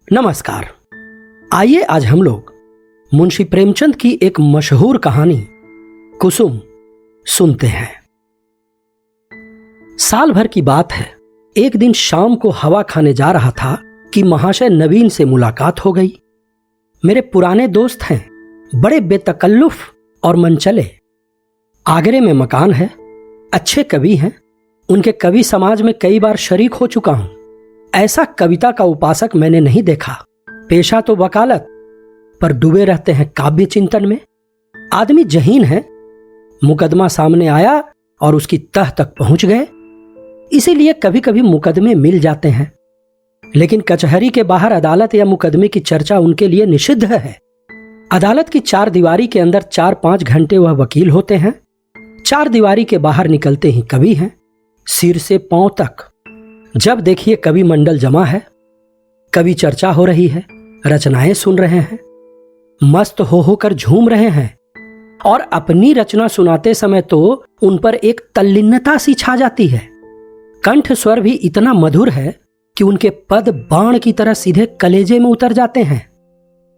नमस्कार। आइए आज हम लोग मुंशी प्रेमचंद की एक मशहूर कहानी कुसुम सुनते हैं। साल भर की बात है, एक दिन शाम को हवा खाने जा रहा था कि महाशय नवीन से मुलाकात हो गई। मेरे पुराने दोस्त हैं, बड़े बेतकल्लुफ और मनचले। आगरे में मकान है, अच्छे कवि हैं, उनके कवि समाज में कई बार शरीक हो चुका हूं। ऐसा कविता का उपासक मैंने नहीं देखा। पेशा तो वकालत, पर डूबे रहते हैं काव्य चिंतन में। आदमी जहीन है, मुकदमा सामने आया और उसकी तह तक पहुंच गए। इसीलिए कभी कभी मुकदमे मिल जाते हैं, लेकिन कचहरी के बाहर अदालत या मुकदमे की चर्चा उनके लिए निषिद्ध है। अदालत की चार दीवारी के अंदर 4-5 घंटे वह वकील होते हैं, चार दीवारी के बाहर निकलते ही कवि हैं, सिर से पांव तक। जब देखिए कवि मंडल जमा है, कवि चर्चा हो रही है, रचनाएं सुन रहे हैं, मस्त हो होकर झूम रहे हैं, और अपनी रचना सुनाते समय तो उन पर एक तल्लीनता सी छा जाती है। कंठ स्वर भी इतना मधुर है कि उनके पद बाण की तरह सीधे कलेजे में उतर जाते हैं।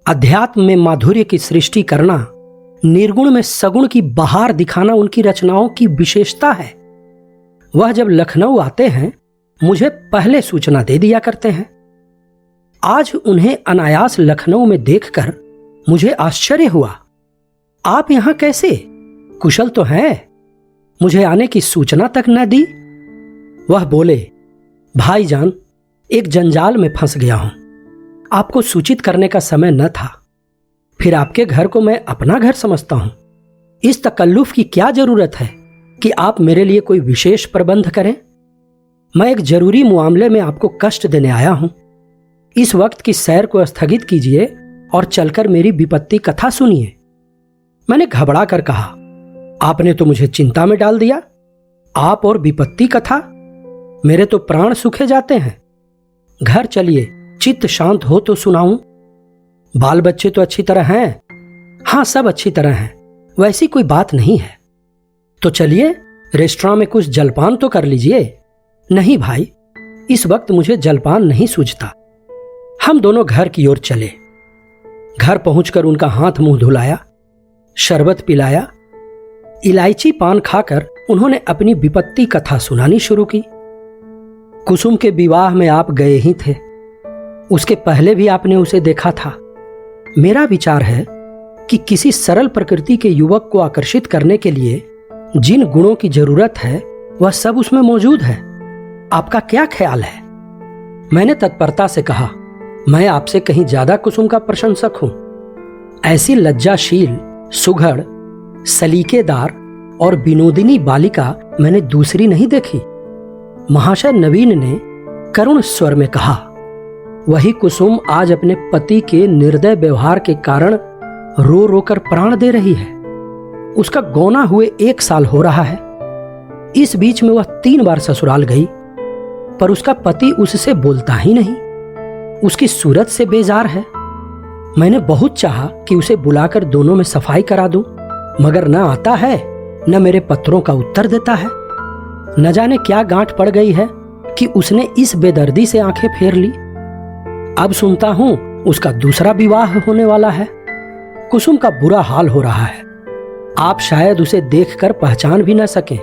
अध्यात्म में माधुर्य की सृष्टि करना, निर्गुण में सगुण की बहार दिखाना उनकी रचनाओं की विशेषता है। वह जब लखनऊ आते हैं, मुझे पहले सूचना दे दिया करते हैं। आज उन्हें अनायास लखनऊ में देखकर मुझे आश्चर्य हुआ। आप यहां कैसे? कुशल तो हैं? मुझे आने की सूचना तक न दी। वह बोले, भाईजान, एक जंजाल में फंस गया हूं, आपको सूचित करने का समय न था। फिर आपके घर को मैं अपना घर समझता हूं। इस तकल्लुफ की क्या जरूरत है कि आप मेरे लिए कोई विशेष प्रबंध करें? मैं एक जरूरी मामले में आपको कष्ट देने आया हूं। इस वक्त की सैर को स्थगित कीजिए और चलकर मेरी विपत्ति कथा सुनिए। मैंने घबरा कर कहा, आपने तो मुझे चिंता में डाल दिया। आप और विपत्ति कथा? मेरे तो प्राण सूखे जाते हैं। घर चलिए, चित्त शांत हो तो सुनाऊं। बाल बच्चे तो अच्छी तरह हैं? हां, सब अच्छी तरह हैं, वैसी कोई बात नहीं है। तो चलिए, रेस्टोरेंट में कुछ जलपान तो कर लीजिए। नहीं भाई, इस वक्त मुझे जलपान नहीं सूझता। हम दोनों घर की ओर चले। घर पहुंचकर उनका हाथ मुंह धुलाया, शरबत पिलाया। इलायची पान खाकर उन्होंने अपनी विपत्ति कथा सुनानी शुरू की। कुसुम के विवाह में आप गए ही थे, उसके पहले भी आपने उसे देखा था। मेरा विचार है कि किसी सरल प्रकृति के युवक को आकर्षित करने के लिए जिन गुणों की जरूरत है वह सब उसमें मौजूद है। आपका क्या ख्याल है? मैंने तत्परता से कहा, मैं आपसे कहीं ज्यादा कुसुम का प्रशंसक हूं। ऐसी लज्जाशील, सुघड़, सलीकेदार और विनोदिनी बालिका मैंने दूसरी नहीं देखी। महाशय नवीन ने करुण स्वर में कहा, वही कुसुम आज अपने पति के निर्दय व्यवहार के कारण रो रो कर प्राण दे रही है। उसका गौना हुए 1 साल हो रहा है। इस बीच में वह 3 बार ससुराल गई, पर उसका पति उससे बोलता ही नहीं, उसकी सूरत से बेजार है। मैंने बहुत चाहा कि उसे बुलाकर दोनों में सफाई करा दूं, मगर न आता है, न मेरे पत्रों का उत्तर देता है। न जाने क्या गांठ पड़ गई है कि उसने इस बेदर्दी से आंखें फेर ली। अब सुनता हूं उसका दूसरा विवाह होने वाला है। कुसुम का बुरा हाल हो रहा है। आप शायद उसे देखकर पहचान भी न सकें।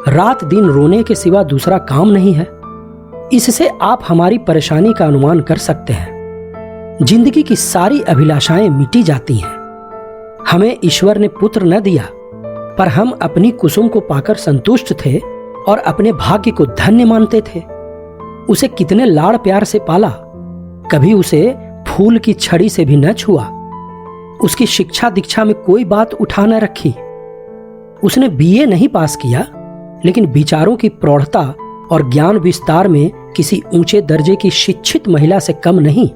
रात दिन रोने के सिवा दूसरा काम नहीं है। इससे आप हमारी परेशानी का अनुमान कर सकते हैं। जिंदगी की सारी अभिलाषाएं मिटी जाती हैं। हमें ईश्वर ने पुत्र न दिया, पर हम अपनी कुसुम को पाकर संतुष्ट थे और अपने भाग्य को धन्य मानते थे। उसे कितने लाड़ प्यार से पाला, कभी उसे फूल की छड़ी से भी न छुआ। उसकी शिक्षा दीक्षा में कोई बात उठा न रखी। उसने बीए नहीं पास किया, लेकिन विचारों की प्रौढ़ता और ज्ञान विस्तार में किसी ऊंचे दर्जे की शिक्षित महिला से कम नहीं।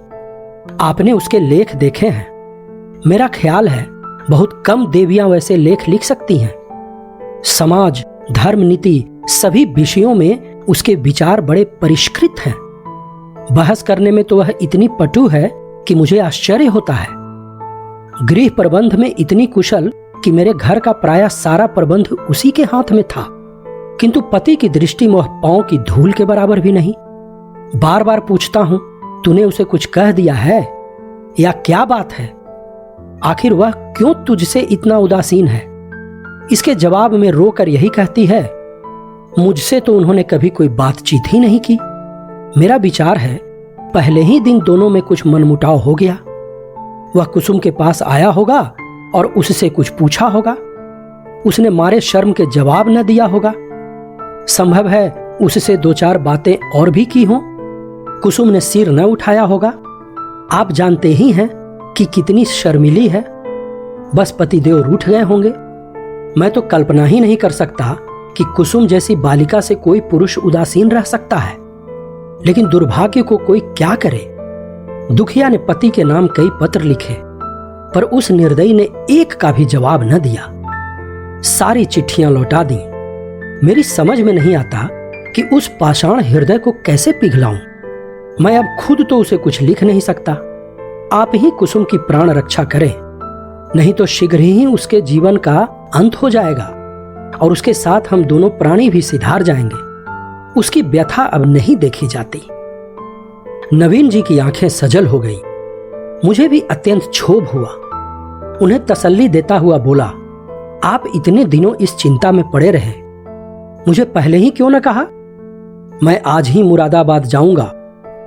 आपने उसके लेख देखे हैं। मेरा ख्याल है बहुत कम देवियां वैसे लेख लिख सकती हैं। समाज, धर्म, नीति सभी विषयों में उसके विचार बड़े परिष्कृत हैं। बहस करने में तो वह इतनी पटु है कि मुझे आश्चर्य होता है। गृह प्रबंध में इतनी कुशल कि मेरे घर का प्रायः सारा प्रबंध उसी के हाथ में था, किंतु पति की दृष्टि में वह पांव की धूल के बराबर भी नहीं। बार बार पूछता हूं, तूने उसे कुछ कह दिया है या क्या बात है? आखिर वह क्यों तुझसे इतना उदासीन है? इसके जवाब में रोकर यही कहती है, मुझसे तो उन्होंने कभी कोई बातचीत ही नहीं की। मेरा विचार है पहले ही दिन दोनों में कुछ मनमुटाव हो गया। वह कुसुम के पास आया होगा और उससे कुछ पूछा होगा। उसने मारे शर्म के जवाब न दिया होगा। संभव है उससे दो चार बातें और भी की हों। कुसुम ने सिर न उठाया होगा। आप जानते ही हैं कि कितनी शर्मिली है। बस पतिदेव रूठ गए होंगे। मैं तो कल्पना ही नहीं कर सकता कि कुसुम जैसी बालिका से कोई पुरुष उदासीन रह सकता है। लेकिन दुर्भाग्य को कोई क्या करे। दुखिया ने पति के नाम कई पत्र लिखे, पर उस निर्दयी ने एक का भी जवाब न दिया। सारी चिट्ठियां लौटा दी। मेरी समझ में नहीं आता कि उस पाषाण हृदय को कैसे पिघलाऊं। मैं अब खुद तो उसे कुछ लिख नहीं सकता। आप ही कुसुम की प्राण रक्षा करें, नहीं तो शीघ्र ही उसके जीवन का अंत हो जाएगा और उसके साथ हम दोनों प्राणी भी सिधार जाएंगे। उसकी व्यथा अब नहीं देखी जाती। नवीन जी की आंखें सजल हो गई। मुझे भी अत्यंत क्षोभ हुआ। उन्हें तसल्ली देता हुआ बोला, आप इतने दिनों इस चिंता में पड़े रहे, मुझे पहले ही क्यों न कहा? मैं आज ही मुरादाबाद जाऊंगा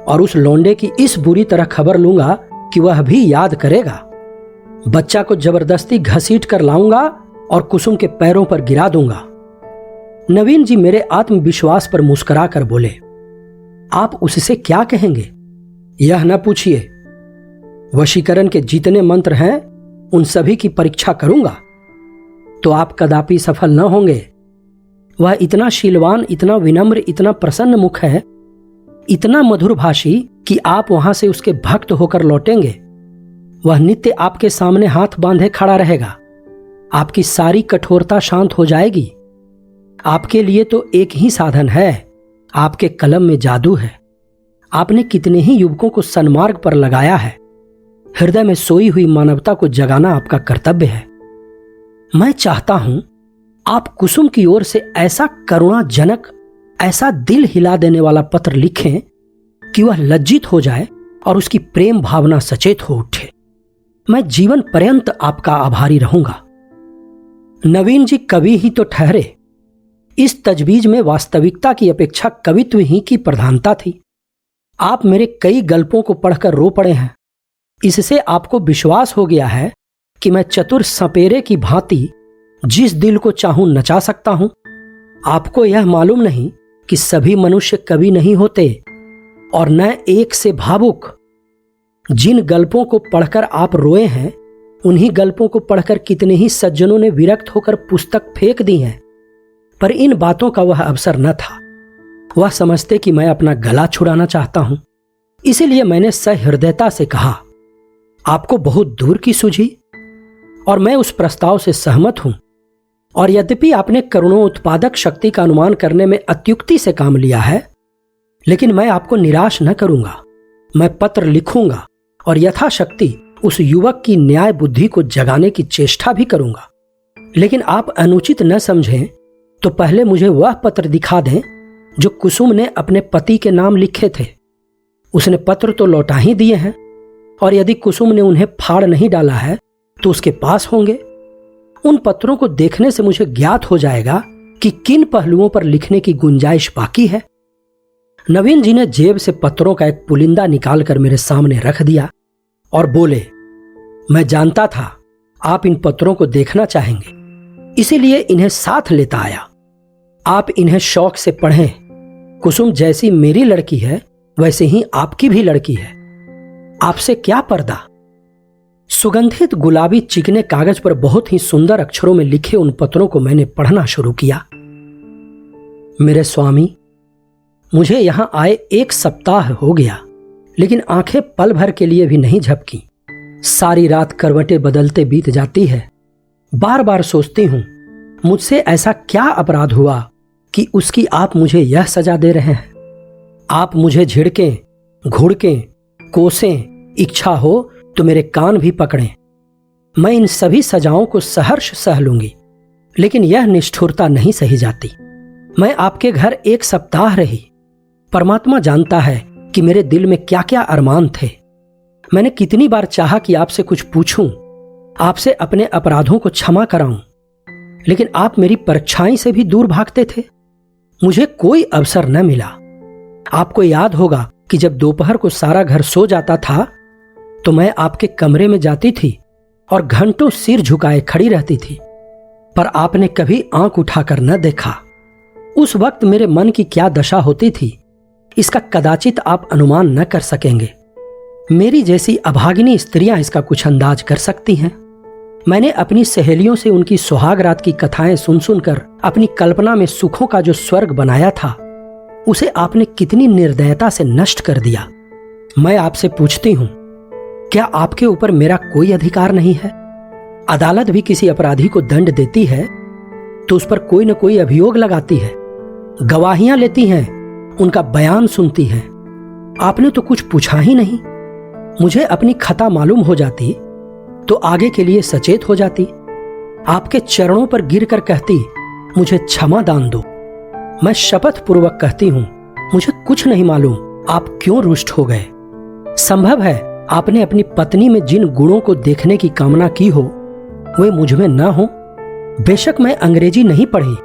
और उस लौंडे की इस बुरी तरह खबर लूंगा कि वह भी याद करेगा। बच्चा को जबरदस्ती घसीट कर लाऊंगा और कुसुम के पैरों पर गिरा दूंगा। नवीन जी मेरे आत्मविश्वास पर मुस्कुरा कर बोले, आप उससे क्या कहेंगे? यह न पूछिए। वशीकरण के जितने मंत्र हैं उन सभी की परीक्षा करूंगा तो आप कदापि सफल न होंगे। वह इतना शीलवान, इतना विनम्र, इतना प्रसन्न मुख है, इतना मधुरभाषी कि आप वहां से उसके भक्त होकर लौटेंगे। वह नित्य आपके सामने हाथ बांधे खड़ा रहेगा। आपकी सारी कठोरता शांत हो जाएगी। आपके लिए तो एक ही साधन है, आपके कलम में जादू है। आपने कितने ही युवकों को सन्मार्ग पर लगाया है। हृदय में सोई हुई मानवता को जगाना आपका कर्तव्य है। मैं चाहता हूं आप कुसुम की ओर से ऐसा करुणाजनक, ऐसा दिल हिला देने वाला पत्र लिखें कि वह लज्जित हो जाए और उसकी प्रेम भावना सचेत हो उठे। मैं जीवन पर्यंत आपका आभारी रहूंगा। नवीन जी कवि ही तो ठहरे। इस तजवीज में वास्तविकता की अपेक्षा कवित्व ही की प्रधानता थी। आप मेरे कई गल्पों को पढ़कर रो पड़े हैं। इससे आपको विश्वास हो गया है कि मैं चतुर सपेरे की भांति जिस दिल को चाहूं नचा सकता हूं। आपको यह मालूम नहीं कि सभी मनुष्य कवि नहीं होते और न एक से भावुक। जिन गल्पों को पढ़कर आप रोए हैं, उन्हीं गल्पों को पढ़कर कितने ही सज्जनों ने विरक्त होकर पुस्तक फेंक दी हैं। पर इन बातों का वह अवसर न था। वह समझते कि मैं अपना गला छुड़ाना चाहता हूं। इसीलिए मैंने सहृदयता से कहा, आपको बहुत दूर की सूझी और मैं उस प्रस्ताव से सहमत हूं। और यद्यपि आपने करुणोत्पादक शक्ति का अनुमान करने में अत्युक्ति से काम लिया है, लेकिन मैं आपको निराश न करूंगा। मैं पत्र लिखूंगा और यथाशक्ति उस युवक की न्याय बुद्धि को जगाने की चेष्टा भी करूंगा। लेकिन आप अनुचित न समझें तो पहले मुझे वह पत्र दिखा दें जो कुसुम ने अपने पति के नाम लिखे थे। उसने पत्र तो लौटा ही दिए हैं और यदि कुसुम ने उन्हें फाड़ नहीं डाला है तो उसके पास होंगे। उन पत्रों को देखने से मुझे ज्ञात हो जाएगा कि किन पहलुओं पर लिखने की गुंजाइश बाकी है। नवीन जी ने जेब से पत्रों का एक पुलिंदा निकालकर मेरे सामने रख दिया और बोले, मैं जानता था आप इन पत्रों को देखना चाहेंगे, इसीलिए इन्हें साथ लेता आया। आप इन्हें शौक से पढ़ें। कुसुम जैसी मेरी लड़की है वैसे ही आपकी भी लड़की है। आपसे क्या पर्दा। सुगंधित गुलाबी चिकने कागज पर बहुत ही सुंदर अक्षरों में लिखे उन पत्रों को मैंने पढ़ना शुरू किया। मेरे स्वामी, मुझे यहां आए 1 सप्ताह हो गया, लेकिन आंखें पल भर के लिए भी नहीं झपकी। सारी रात करवटें बदलते बीत जाती है। बार बार सोचती हूं, मुझसे ऐसा क्या अपराध हुआ कि उसकी आप मुझे यह सजा दे रहे हैं। आप मुझे झिड़कें, घुड़कें, कोसें, इच्छा हो तो मेरे कान भी पकड़ें। मैं इन सभी सजाओं को सहर्ष सह लूंगी, लेकिन यह निष्ठुरता नहीं सही जाती। मैं आपके घर 1 सप्ताह रही। परमात्मा जानता है कि मेरे दिल में क्या क्या अरमान थे। मैंने कितनी बार चाहा कि आपसे कुछ पूछूं, आपसे अपने अपराधों को क्षमा कराऊं, लेकिन आप मेरी परछाई से भी दूर भागते थे। मुझे कोई अवसर न मिला। आपको याद होगा कि जब दोपहर को सारा घर सो जाता था तो मैं आपके कमरे में जाती थी और घंटों सिर झुकाए खड़ी रहती थी, पर आपने कभी आंख उठाकर न देखा। उस वक्त मेरे मन की क्या दशा होती थी, इसका कदाचित आप अनुमान न कर सकेंगे। मेरी जैसी अभागिनी स्त्रियां इसका कुछ अंदाज कर सकती हैं। मैंने अपनी सहेलियों से उनकी सुहाग रात की कथाएं सुन सुनकर अपनी कल्पना में सुखों का जो स्वर्ग बनाया था, उसे आपने कितनी निर्दयता से नष्ट कर दिया। मैं आपसे पूछती हूं, क्या आपके ऊपर मेरा कोई अधिकार नहीं है? अदालत भी किसी अपराधी को दंड देती है तो उस पर कोई न कोई अभियोग लगाती है, गवाहियां लेती हैं, उनका बयान सुनती है। आपने तो कुछ पूछा ही नहीं। मुझे अपनी खता मालूम हो जाती तो आगे के लिए सचेत हो जाती, आपके चरणों पर गिरकर कहती, मुझे क्षमा दान दो। मैं शपथ पूर्वक कहती हूं, मुझे कुछ नहीं मालूम आप क्यों रुष्ट हो गए। संभव है आपने अपनी पत्नी में जिन गुणों को देखने की कामना की हो वे मुझ में न हो। बेशक मैं अंग्रेजी नहीं पढ़ी,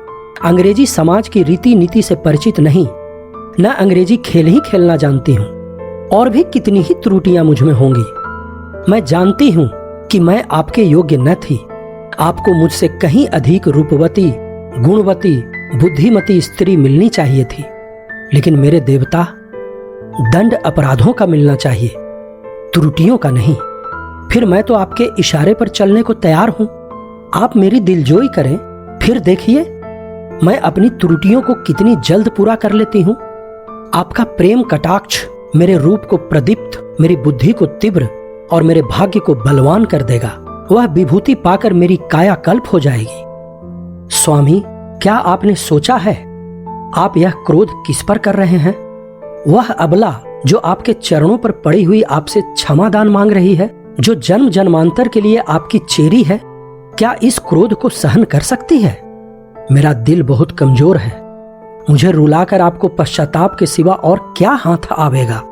अंग्रेजी समाज की रीति नीति से परिचित नहीं, न अंग्रेजी खेल ही खेलना जानती हूं, और भी कितनी ही त्रुटियां मुझ में होंगी। मैं जानती हूं कि मैं आपके योग्य न थी। आपको मुझसे कहीं अधिक रूपवती, गुणवती, बुद्धिमती स्त्री मिलनी चाहिए थी, लेकिन मेरे देवता, दंड अपराधों का मिलना चाहिए, त्रुटियों का नहीं। फिर मैं तो आपके इशारे पर चलने को तैयार हूं। आप मेरी दिलजोई करें, फिर देखिए मैं अपनी त्रुटियों को कितनी जल्द पूरा कर लेती हूं। आपका प्रेम कटाक्ष मेरे रूप को प्रदीप्त, मेरी बुद्धि को तीव्र और मेरे भाग्य को बलवान कर देगा। वह विभूति पाकर मेरी काया कल्प हो जाएगी। स्वामी, क्या आपने सोचा है आप यह क्रोध किस पर कर रहे हैं? वह अबला जो आपके चरणों पर पड़ी हुई आपसे क्षमादान मांग रही है, जो जन्म जन्मांतर के लिए आपकी चेरी है, क्या इस क्रोध को सहन कर सकती है? मेरा दिल बहुत कमजोर है। मुझे रुलाकर आपको पश्चाताप के सिवा और क्या हाथ आवेगा?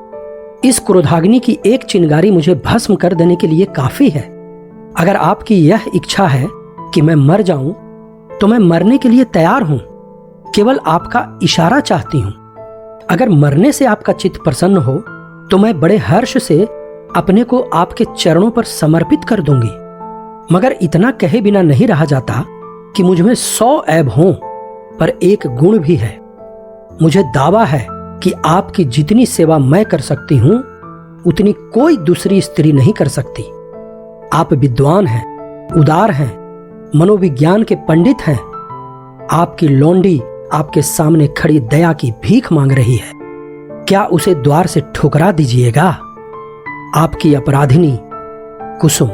इस क्रोधाग्नि की एक चिंगारी मुझे भस्म कर देने के लिए काफी है। अगर आपकी यह इच्छा है कि मैं मर जाऊं तो मैं मरने के लिए तैयार हूं। केवल आपका इशारा चाहती हूं। अगर मरने से आपका चित्त प्रसन्न हो तो मैं बड़े हर्ष से अपने को आपके चरणों पर समर्पित कर दूंगी। मगर इतना कहे बिना नहीं रहा जाता कि मुझ में 100 ऐब हों, पर एक गुण भी है। मुझे दावा है कि आपकी जितनी सेवा मैं कर सकती हूं उतनी कोई दूसरी स्त्री नहीं कर सकती। आप विद्वान हैं, उदार हैं, मनोविज्ञान के पंडित हैं। आपकी लौंडी आपके सामने खड़ी दया की भीख मांग रही है, क्या उसे द्वार से ठुकरा दीजिएगा? आपकी अपराधिनी कुसुम।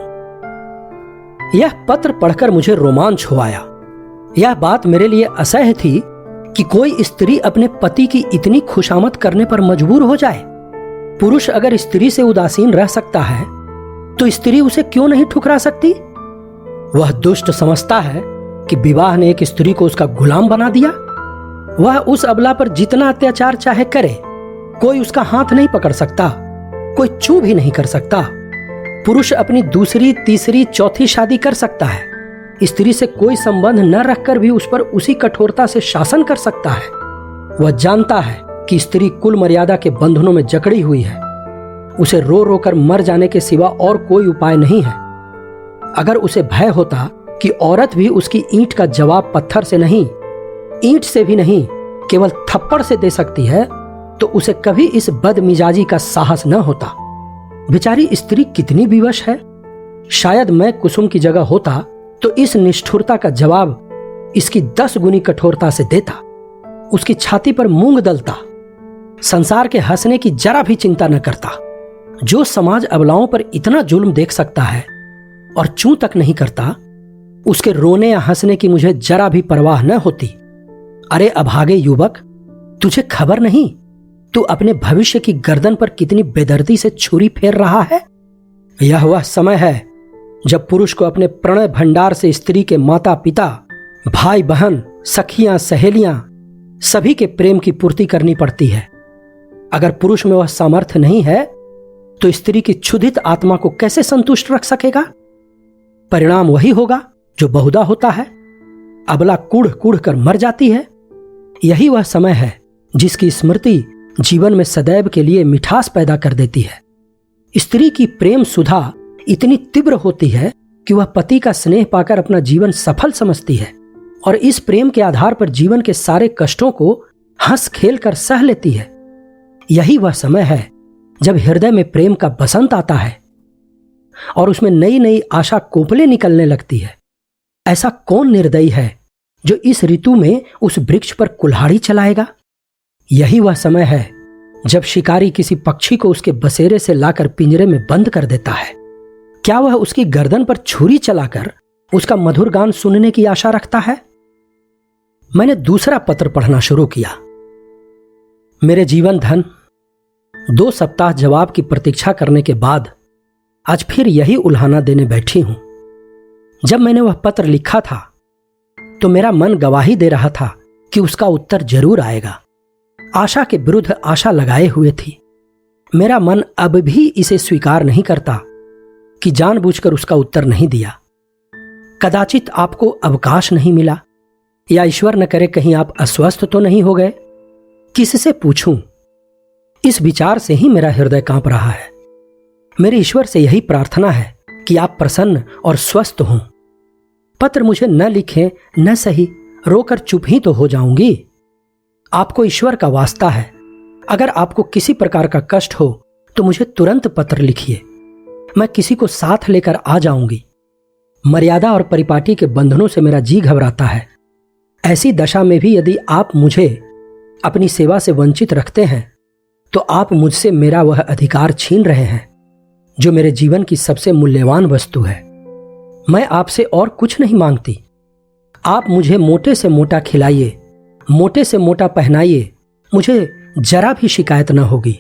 यह पत्र पढ़कर मुझे रोमांच हो आया। यह बात मेरे लिए असह्य थी कि कोई स्त्री अपने पति की इतनी खुशामद करने पर मजबूर हो जाए। पुरुष अगर स्त्री से उदासीन रह सकता है तो स्त्री उसे क्यों नहीं ठुकरा सकती? वह दुष्ट समझता है कि विवाह ने एक स्त्री को उसका गुलाम बना दिया। वह उस अबला पर जितना अत्याचार चाहे करे, कोई उसका हाथ नहीं पकड़ सकता, कोई छू भी नहीं कर सकता। पुरुष अपनी दूसरी, तीसरी, चौथी शादी कर सकता है। स्त्री से कोई संबंध न रखकर भी उस पर उसी कठोरता से शासन कर सकता है। वह जानता है कि स्त्री कुल मर्यादा के बंधनों में जकड़ी हुई है। उसे रो रो कर मर जाने के सिवा और कोई उपाय नहीं है। अगर उसे भय होता कि औरत भी उसकी ईंट का जवाब पत्थर से नहीं, ईंट से भी नहीं, केवल थप्पड़ से दे सकती है, तो उसे कभी इस बदमिजाजी का साहस न होता। बेचारी स्त्री कितनी विवश है। शायद मैं कुसुम की जगह होता तो इस निष्ठुरता का जवाब इसकी 10 गुनी कठोरता से देता, उसकी छाती पर मूंग दलता, संसार के हंसने की जरा भी चिंता न करता। जो समाज अबलाओं पर इतना जुल्म देख सकता है और चूं तक नहीं करता, उसके रोने या हंसने की मुझे जरा भी परवाह न होती। अरे अभागे युवक, तुझे खबर नहीं तू अपने भविष्य की गर्दन पर कितनी बेदर्दी से छुरी फेर रहा है? यह वह समय है जब पुरुष को अपने प्रणय भंडार से स्त्री के माता पिता, भाई बहन, सखियां, सहेलियां, सभी के प्रेम की पूर्ति करनी पड़ती है। अगर पुरुष में वह सामर्थ्य नहीं है तो स्त्री की क्षुधित आत्मा को कैसे संतुष्ट रख सकेगा? परिणाम वही होगा जो बहुधा होता है। अबला कूढ़ कूढ़ कर मर जाती है। यही वह समय है जिसकी स्मृति जीवन में सदैव के लिए मिठास पैदा कर देती है। स्त्री की प्रेम सुधा इतनी तीव्र होती है कि वह पति का स्नेह पाकर अपना जीवन सफल समझती है और इस प्रेम के आधार पर जीवन के सारे कष्टों को हंस खेल कर सह लेती है। यही वह समय है जब हृदय में प्रेम का बसंत आता है और उसमें नई नई आशा कोपले निकलने लगती है। ऐसा कौन निर्दयी है जो इस ऋतु में उस वृक्ष पर कुल्हाड़ी चलाएगा? यही वह समय है जब शिकारी किसी पक्षी को उसके बसेरे से लाकर पिंजरे में बंद कर देता है। क्या वह उसकी गर्दन पर छुरी चलाकर उसका मधुर गान सुनने की आशा रखता है? मैंने दूसरा पत्र पढ़ना शुरू किया। मेरे जीवन धन, 2 सप्ताह जवाब की प्रतीक्षा करने के बाद आज फिर यही उल्हाना देने बैठी हूं। जब मैंने वह पत्र लिखा था तो मेरा मन गवाही दे रहा था कि उसका उत्तर जरूर आएगा। आशा के विरुद्ध आशा लगाए हुए थी। मेरा मन अब भी इसे स्वीकार नहीं करता कि जानबूझकर उसका उत्तर नहीं दिया। कदाचित आपको अवकाश नहीं मिला, या ईश्वर न करे कहीं आप अस्वस्थ तो नहीं हो गए। किससे पूछूं? इस विचार से ही मेरा हृदय कांप रहा है। मेरे ईश्वर से यही प्रार्थना है कि आप प्रसन्न और स्वस्थ हों। पत्र मुझे न लिखें न सही, रोकर चुप ही तो हो जाऊंगी। आपको ईश्वर का वास्ता है, अगर आपको किसी प्रकार का कष्ट हो तो मुझे तुरंत पत्र लिखिए। मैं किसी को साथ लेकर आ जाऊंगी। मर्यादा और परिपाटी के बंधनों से मेरा जी घबराता है। ऐसी दशा में भी यदि आप मुझे अपनी सेवा से वंचित रखते हैं तो आप मुझसे मेरा वह अधिकार छीन रहे हैं जो मेरे जीवन की सबसे मूल्यवान वस्तु है। मैं आपसे और कुछ नहीं मांगती। आप मुझे मोटे से मोटा खिलाइए, मोटे से मोटा पहनाइए, मुझे जरा भी शिकायत न होगी।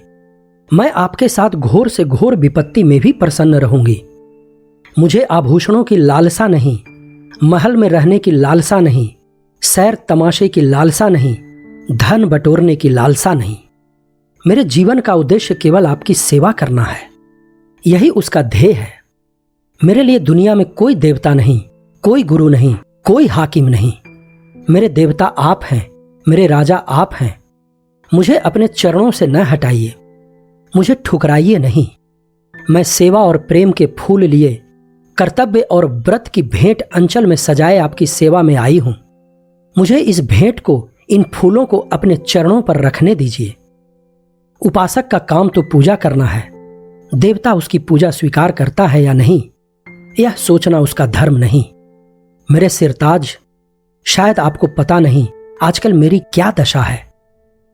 मैं आपके साथ घोर से घोर विपत्ति में भी प्रसन्न रहूंगी। मुझे आभूषणों की लालसा नहीं, महल में रहने की लालसा नहीं, सैर तमाशे की लालसा नहीं, धन बटोरने की लालसा नहीं। मेरे जीवन का उद्देश्य केवल आपकी सेवा करना है। यही उसका ध्येय है। मेरे लिए दुनिया में कोई देवता नहीं, कोई गुरु नहीं, कोई हाकिम नहीं। मेरे देवता आप हैं, मेरे राजा आप हैं। मुझे अपने चरणों से न हटाइए, मुझे ठुकराइए नहीं। मैं सेवा और प्रेम के फूल लिए कर्तव्य और व्रत की भेंट अंचल में सजाए आपकी सेवा में आई हूं। मुझे इस भेंट को, इन फूलों को अपने चरणों पर रखने दीजिए। उपासक का काम तो पूजा करना है। देवता उसकी पूजा स्वीकार करता है या नहीं, यह सोचना उसका धर्म नहीं। मेरे सिरताज, शायद आपको पता नहीं आजकल मेरी क्या दशा है।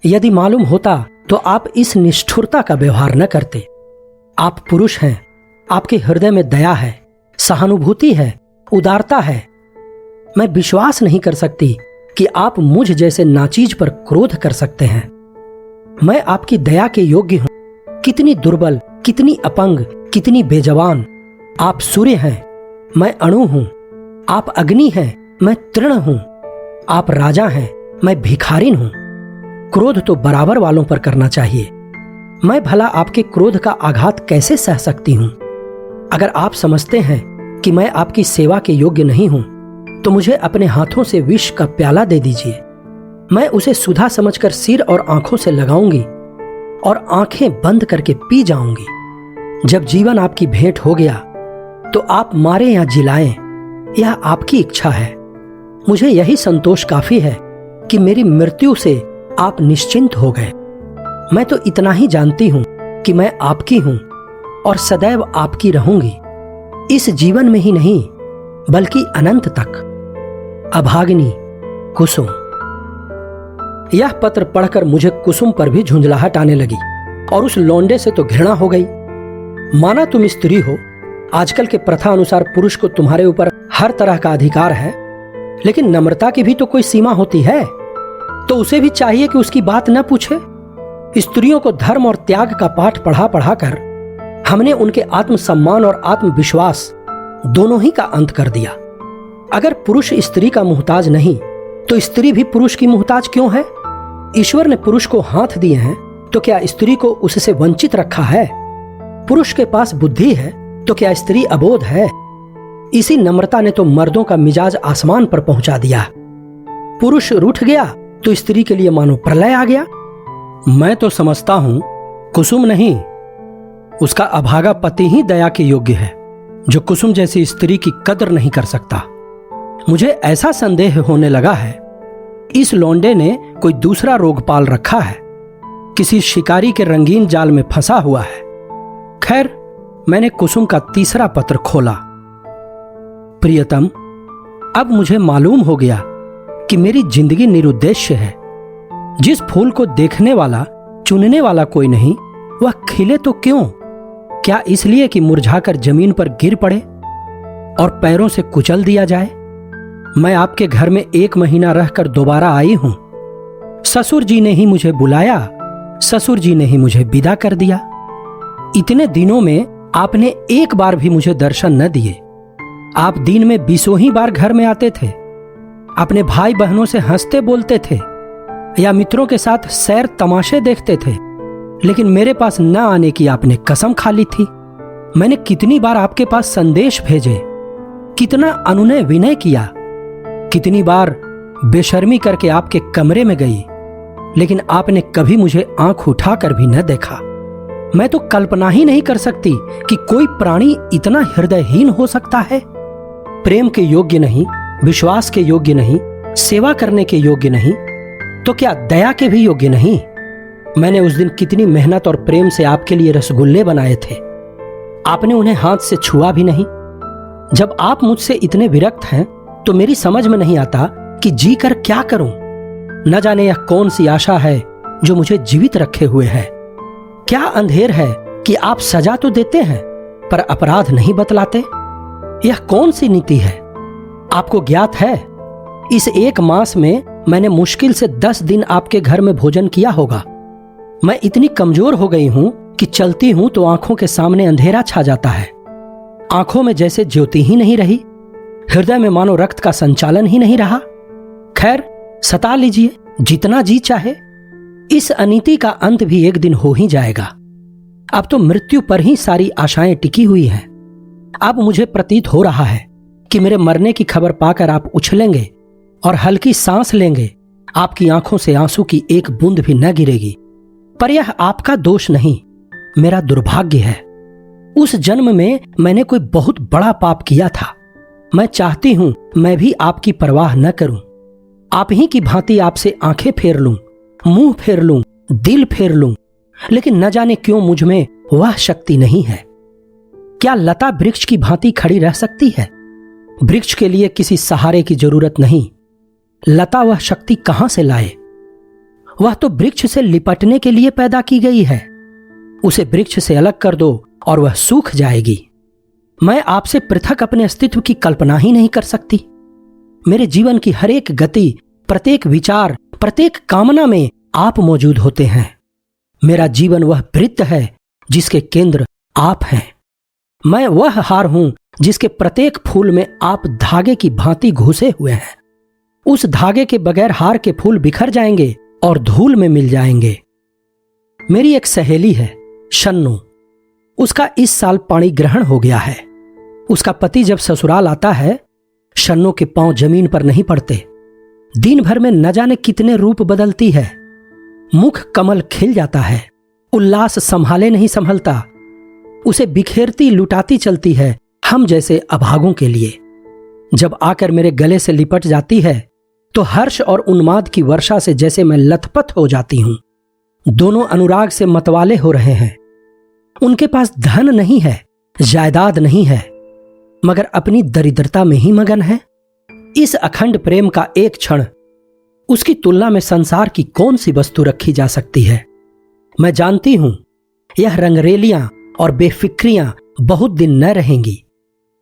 यदि मालूम होता तो आप इस निष्ठुरता का व्यवहार न करते। आप पुरुष हैं, आपके हृदय में दया है, सहानुभूति है, उदारता है। मैं विश्वास नहीं कर सकती कि आप मुझ जैसे नाचीज पर क्रोध कर सकते हैं। मैं आपकी दया के योग्य हूं। कितनी दुर्बल, कितनी अपंग, कितनी बेजवान। आप सूर्य हैं, मैं अणु हूं। आप अग्नि हैं, मैं तृण हूं। आप राजा हैं, मैं भिखारिन हूं। क्रोध तो बराबर वालों पर करना चाहिए। मैं भला आपके क्रोध का आघात कैसे सह सकती हूं? अगर आप समझते हैं कि मैं आपकी सेवा के योग्य नहीं हूं तो मुझे अपने हाथों से विष का प्याला दे दीजिए। मैं उसे सुधा समझकर सिर और आंखों से लगाऊंगी और आंखें बंद करके पी जाऊंगी। जब जीवन आपकी भेंट हो गया तो आप मारे या जिलाएं, यह आपकी इच्छा है। मुझे यही संतोष काफी है कि मेरी मृत्यु से आप निश्चिंत हो गए। मैं तो इतना ही जानती हूं कि मैं आपकी हूं और सदैव आपकी रहूंगी, इस जीवन में ही नहीं बल्कि अनंत तक। अभागिनी कुसुम। यह पत्र पढ़कर मुझे कुसुम पर भी झुंझलाहट आने लगी और उस लौंडे से तो घृणा हो गई। माना तुम स्त्री हो, आजकल के प्रथा अनुसार पुरुष को तुम्हारे ऊपर हर तरह का अधिकार है, लेकिन नम्रता की भी तो कोई सीमा होती है। तो उसे भी चाहिए कि उसकी बात न पूछे। स्त्रियों को धर्म और त्याग का पाठ पढ़ा पढ़ा कर हमने उनके आत्मसम्मान और आत्मविश्वास दोनों ही का अंत कर दिया। अगर पुरुष स्त्री का मुहताज नहीं तो स्त्री भी पुरुष की मुहताज क्यों है? ईश्वर ने पुरुष को हाथ दिए हैं तो क्या स्त्री को उससे वंचित रखा है? पुरुष के पास बुद्धि है तो क्या स्त्री अबोध है? इसी नम्रता ने तो मर्दों का मिजाज आसमान पर पहुंचा दिया। पुरुष रूठ गया तो स्त्री के लिए मानो प्रलय आ गया। मैं तो समझता हूं कुसुम नहीं, उसका अभागा पति ही दया के योग्य है, जो कुसुम जैसी स्त्री की कदर नहीं कर सकता। मुझे ऐसा संदेह होने लगा है इस लौंडे ने कोई दूसरा रोग पाल रखा है, किसी शिकारी के रंगीन जाल में फंसा हुआ है। खैर, मैंने कुसुम का तीसरा पत्र खोला। प्रियतम, अब मुझे मालूम हो गया कि मेरी जिंदगी निरुद्देश्य है। जिस फूल को देखने वाला, चुनने वाला कोई नहीं, वह खिले तो क्यों? क्या इसलिए कि मुरझाकर जमीन पर गिर पड़े और पैरों से कुचल दिया जाए? मैं आपके घर में 1 महीना रहकर दोबारा आई हूं। ससुर जी ने ही मुझे बुलाया, ससुर जी ने ही मुझे विदा कर दिया। इतने दिनों में आपने एक बार भी मुझे दर्शन न दिए। आप दिन में 20 बार घर में आते थे, अपने भाई बहनों से हंसते बोलते थे या मित्रों के साथ सैर तमाशे देखते थे, लेकिन मेरे पास न आने की आपने कसम खा ली थी। मैंने कितनी बार आपके पास संदेश भेजे, कितना अनुनय विनय किया, कितनी बार बेशर्मी करके आपके कमरे में गई, लेकिन आपने कभी मुझे आंख उठाकर भी न देखा। मैं तो कल्पना ही नहीं कर सकती कि कोई प्राणी इतना हृदयहीन हो सकता है। प्रेम के योग्य नहीं, विश्वास के योग्य नहीं, सेवा करने के योग्य नहीं, तो क्या दया के भी योग्य नहीं? मैंने उस दिन कितनी मेहनत और प्रेम से आपके लिए रसगुल्ले बनाए थे, आपने उन्हें हाथ से छुआ भी नहीं। जब आप मुझसे इतने विरक्त हैं तो मेरी समझ में नहीं आता कि जी कर क्या करूं। न जाने यह कौन सी आशा है जो मुझे जीवित रखे हुए है। क्या अंधेर है कि आप सजा तो देते हैं पर अपराध नहीं बतलाते? यह कौन सी नीति है? आपको ज्ञात है, इस 1 मास में मैंने मुश्किल से 10 दिन आपके घर में भोजन किया होगा। मैं इतनी कमजोर हो गई हूं कि चलती हूं तो आंखों के सामने अंधेरा छा जाता है। आंखों में जैसे ज्योति ही नहीं रही, हृदय में मानो रक्त का संचालन ही नहीं रहा। खैर, सता लीजिए जितना जी चाहे, इस अनीति का अंत भी एक दिन हो ही जाएगा। अब तो मृत्यु पर ही सारी आशाएं टिकी हुई हैं। अब मुझे प्रतीत हो रहा है कि मेरे मरने की खबर पाकर आप उछलेंगे और हल्की सांस लेंगे, आपकी आंखों से आंसू की एक बूंद भी न गिरेगी। पर यह आपका दोष नहीं, मेरा दुर्भाग्य है। उस जन्म में मैंने कोई बहुत बड़ा पाप किया था। मैं चाहती हूं मैं भी आपकी परवाह न करूं, आप ही की भांति आपसे आंखें फेर लूं, मुंह फेर लूं, दिल फेर लूं, लेकिन न जाने क्यों मुझ में वह शक्ति नहीं है। क्या लता वृक्ष की भांति खड़ी रह सकती है? वृक्ष के लिए किसी सहारे की जरूरत नहीं। लता वह शक्ति कहां से लाए? वह तो वृक्ष से लिपटने के लिए पैदा की गई है। उसे वृक्ष से अलग कर दो और वह सूख जाएगी। मैं आपसे पृथक अपने अस्तित्व की कल्पना ही नहीं कर सकती। मेरे जीवन की हर एक गति, प्रत्येक विचार, प्रत्येक कामना में आप मौजूद होते हैं। मेरा जीवन वह वृत्त है जिसके केंद्र आप हैं। मैं वह हार हूं जिसके प्रत्येक फूल में आप धागे की भांति घुसे हुए हैं। उस धागे के बगैर हार के फूल बिखर जाएंगे और धूल में मिल जाएंगे। मेरी एक सहेली है, शन्नू। उसका इस साल पाणी ग्रहण हो गया है। उसका पति जब ससुराल आता है, शन्नू के पांव जमीन पर नहीं पड़ते। दिन भर में न जाने कितने रूप बदलती है। मुख कमल खिल जाता है, उल्लास संभाले नहीं संभलता। उसे बिखेरती लुटाती चलती है हम जैसे अभागों के लिए। जब आकर मेरे गले से लिपट जाती है तो हर्ष और उन्माद की वर्षा से जैसे मैं लथपथ हो जाती हूं। दोनों अनुराग से मतवाले हो रहे हैं। उनके पास धन नहीं है, जायदाद नहीं है, मगर अपनी दरिद्रता में ही मगन है। इस अखंड प्रेम का एक क्षण, उसकी तुलना में संसार की कौन सी वस्तु रखी जा सकती है? मैं जानती हूं यह रंगरेलियां और बेफिक्रियां बहुत दिन न रहेंगी।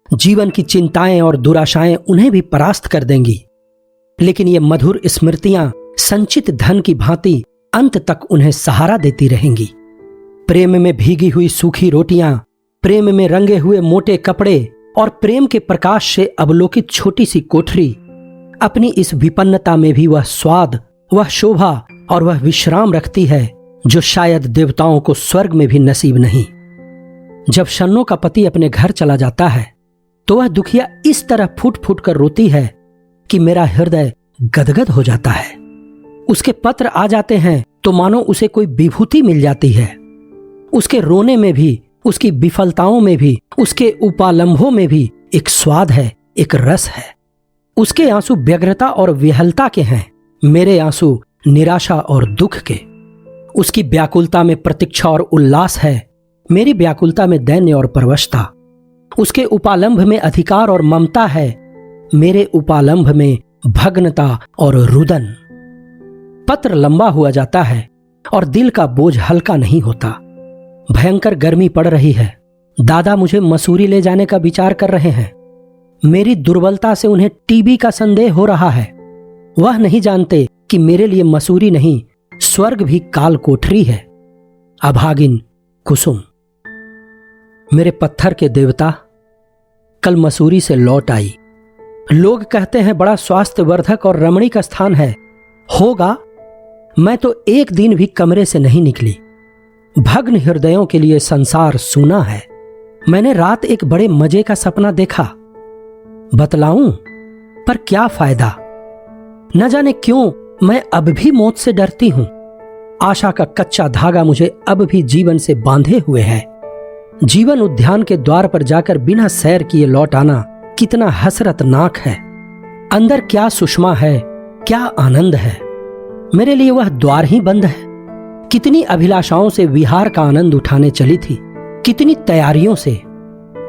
जीवन की चिंताएं और दुराशाएं उन्हें भी परास्त कर देंगी, लेकिन ये मधुर स्मृतियां संचित धन की भांति अंत तक उन्हें सहारा देती रहेंगी। प्रेम में भीगी हुई सूखी रोटियां, प्रेम में रंगे हुए मोटे कपड़े और प्रेम के प्रकाश से अवलोकित छोटी सी कोठरी, अपनी इस विपन्नता में भी वह स्वाद, वह शोभा और वह विश्राम रखती है जो शायद देवताओं को स्वर्ग में भी नसीब नहीं। जब शन्नो का पति अपने घर चला जाता है तो वह दुखिया इस तरह फूट फूट कर रोती है कि मेरा हृदय गदगद हो जाता है। उसके पत्र आ जाते हैं तो मानो उसे कोई विभूति मिल जाती है। उसके रोने में भी, उसकी विफलताओं में भी, उसके उपालंभों में भी एक स्वाद है, एक रस है। उसके आंसू व्यग्रता और विहलता के हैं, मेरे आंसू निराशा और दुख के। उसकी व्याकुलता में प्रतीक्षा और उल्लास है, मेरी व्याकुलता में दैन्य और परवशता। उसके उपालंभ में अधिकार और ममता है, मेरे उपालंभ में भग्नता और रुदन। पत्र लंबा हुआ जाता है और दिल का बोझ हल्का नहीं होता। भयंकर गर्मी पड़ रही है। दादा मुझे मसूरी ले जाने का विचार कर रहे हैं। मेरी दुर्बलता से उन्हें टीबी का संदेह हो रहा है। वह नहीं जानते कि मेरे लिए मसूरी नहीं, स्वर्ग भी काल कोठरी है। अभागिन कुसुम। मेरे पत्थर के देवता, कल मसूरी से लौट आई। लोग कहते हैं बड़ा स्वास्थ्यवर्धक और रमणीक स्थान है। होगा, मैं तो एक दिन भी कमरे से नहीं निकली। भग्न हृदयों के लिए संसार सूना है। मैंने रात एक बड़े मजे का सपना देखा। बतलाऊं, पर क्या फायदा। न जाने क्यों मैं अब भी मौत से डरती हूं। आशा का कच्चा धागा मुझे अब भी जीवन से बांधे हुए है। जीवन उद्यान के द्वार पर जाकर बिना सैर किए लौट आना कितना हसरतनाक है। अंदर क्या सुषमा है, क्या आनंद है। मेरे लिए वह द्वार ही बंद है। कितनी अभिलाषाओं से विहार का आनंद उठाने चली थी, कितनी तैयारियों से,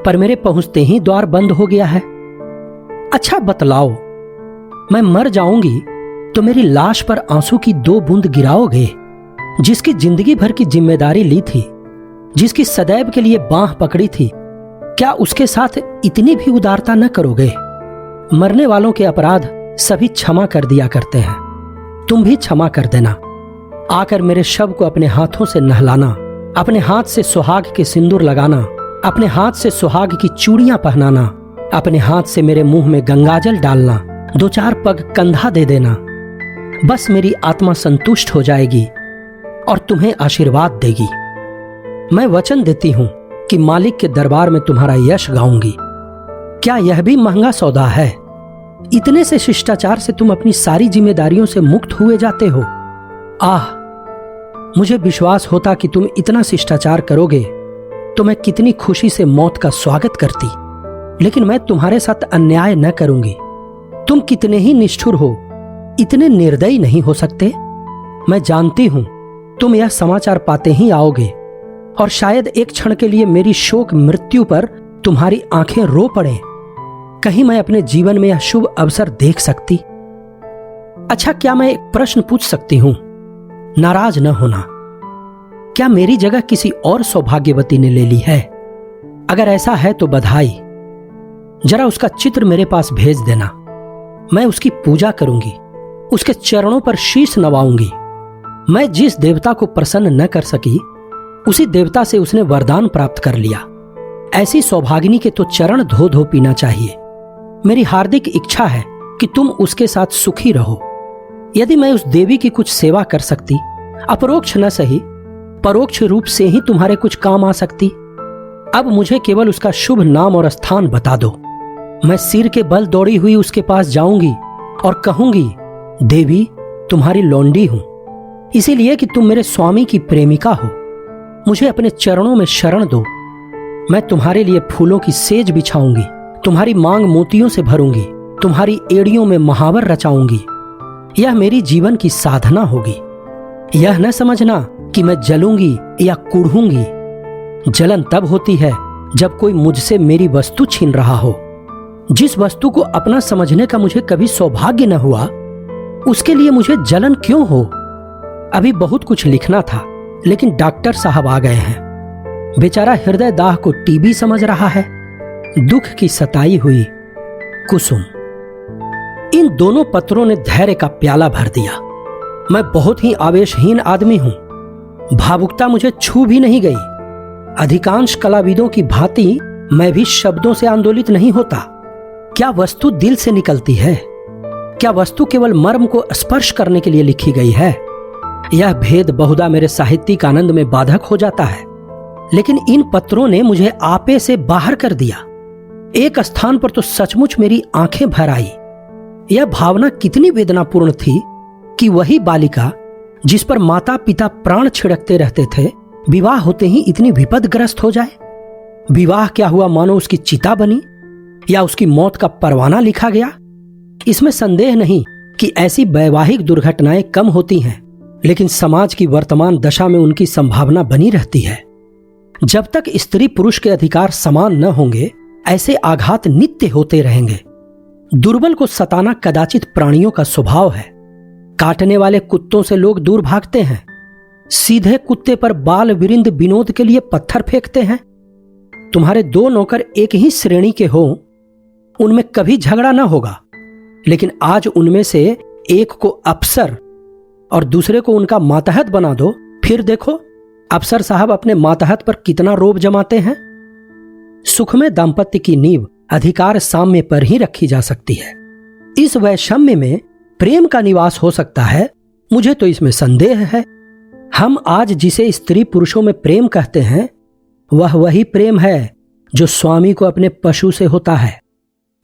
पर मेरे पहुंचते ही द्वार बंद हो गया है। अच्छा बतलाओ, मैं मर जाऊंगी तो मेरी लाश पर आंसू की 2 बूंद गिराओगे? जिसकी जिंदगी भर की जिम्मेदारी ली थी, जिसकी सदैव के लिए बांह पकड़ी थी, क्या उसके साथ इतनी भी उदारता न करोगे? मरने वालों के अपराध सभी क्षमा कर दिया करते हैं, तुम भी क्षमा कर देना। आकर मेरे शव को अपने हाथों से नहलाना, अपने हाथ से सुहाग के सिंदूर लगाना, अपने हाथ से सुहाग की चूड़ियां पहनाना, अपने हाथ से मेरे मुंह में गंगाजल डालना, 2-4 पग कंधा दे देना। बस मेरी आत्मा संतुष्ट हो जाएगी और तुम्हें आशीर्वाद देगी। मैं वचन देती हूं कि मालिक के दरबार में तुम्हारा यश गाऊंगी। क्या यह भी महंगा सौदा है? इतने से शिष्टाचार से तुम अपनी सारी जिम्मेदारियों से मुक्त हुए जाते हो। आह, मुझे विश्वास होता कि तुम इतना शिष्टाचार करोगे तो मैं कितनी खुशी से मौत का स्वागत करती। लेकिन मैं तुम्हारे साथ अन्याय न करूंगी। तुम कितने ही निष्ठुर हो, इतने निर्दयी नहीं हो सकते। मैं जानती हूं तुम यह समाचार पाते ही आओगे और शायद एक क्षण के लिए मेरी शोक मृत्यु पर तुम्हारी आंखें रो पड़े। कहीं मैं अपने जीवन में यह शुभ अवसर देख सकती। अच्छा, क्या मैं एक प्रश्न पूछ सकती हूं? नाराज न होना। क्या मेरी जगह किसी और सौभाग्यवती ने ले ली है? अगर ऐसा है तो बधाई। जरा उसका चित्र मेरे पास भेज देना। मैं उसकी पूजा करूंगी, उसके चरणों पर शीश नवाऊंगी। मैं जिस देवता को प्रसन्न न कर सकी, उसी देवता से उसने वरदान प्राप्त कर लिया। ऐसी सौभागिनी के तो चरण धो धो पीना चाहिए। मेरी हार्दिक इच्छा है कि तुम उसके साथ सुखी रहो। यदि मैं उस देवी की कुछ सेवा कर सकती, अपरोक्ष न सही परोक्ष रूप से ही तुम्हारे कुछ काम आ सकती। अब मुझे केवल उसका शुभ नाम और स्थान बता दो। मैं सिर के बल दौड़ी हुई उसके पास जाऊंगी और कहूंगी, देवी तुम्हारी लौंडी हूं, इसीलिए कि तुम मेरे स्वामी की प्रेमिका हो। मुझे अपने चरणों में शरण दो। मैं तुम्हारे लिए फूलों की सेज बिछाऊंगी, तुम्हारी मांग मोतियों से भरूंगी, तुम्हारी एड़ियों में महावर रचाऊंगी। यह मेरी जीवन की साधना होगी। यह न समझना कि मैं जलूंगी या कुढ़ूंगी। जलन तब होती है जब कोई मुझसे मेरी वस्तु छीन रहा हो। जिस वस्तु को अपना समझने का मुझे कभी सौभाग्य न हुआ, उसके लिए मुझे जलन क्यों हो? अभी बहुत कुछ लिखना था, लेकिन डॉक्टर साहब आ गए हैं। बेचारा हृदय दाह को टीबी समझ रहा है। दुख की सताई हुई कुसुम। इन दोनों पत्रों ने धैर्य का प्याला भर दिया। मैं बहुत ही आवेशहीन आदमी हूं। भावुकता मुझे छू भी नहीं गई। अधिकांश कलाविदों की भांति मैं भी शब्दों से आंदोलित नहीं होता। क्या वस्तु दिल से निकलती है? क्या वस्तु केवल मर्म को स्पर्श करने के लिए लिखी गई है? यह भेद बहुधा मेरे साहित्यिक आनंद में बाधक हो जाता है, लेकिन इन पत्रों ने मुझे आपे से बाहर कर दिया। एक स्थान पर तो सचमुच मेरी आंखें भर आई। यह भावना कितनी वेदनापूर्ण थी कि वही बालिका जिस पर माता पिता प्राण छिड़कते रहते थे, विवाह होते ही इतनी विपदग्रस्त हो जाए। विवाह क्या हुआ मानो उसकी चिता बनी या उसकी मौत का परवाना लिखा गया। इसमें संदेह नहीं कि ऐसी वैवाहिक दुर्घटनाएं कम होती हैं, लेकिन समाज की वर्तमान दशा में उनकी संभावना बनी रहती है। जब तक स्त्री पुरुष के अधिकार समान न होंगे, ऐसे आघात नित्य होते रहेंगे। दुर्बल को सताना कदाचित प्राणियों का स्वभाव है। काटने वाले कुत्तों से लोग दूर भागते हैं। सीधे कुत्ते पर बाल विरिंद विनोद के लिए पत्थर फेंकते हैं। तुम्हारे दो नौकर एक ही श्रेणी के हों, उनमें कभी झगड़ा ना होगा, लेकिन आज उनमें से एक को अफसर और दूसरे को उनका मातहत बना दो, फिर देखो अफसर साहब अपने मातहत पर कितना रोब जमाते हैं। सुखमय दाम्पत्य की नींव अधिकार साम्य पर ही रखी जा सकती है। इस वैषम्य में प्रेम का निवास हो सकता है, मुझे तो इसमें संदेह है। हम आज जिसे स्त्री पुरुषों में प्रेम कहते हैं, वह वही प्रेम है जो स्वामी को अपने पशु से होता है।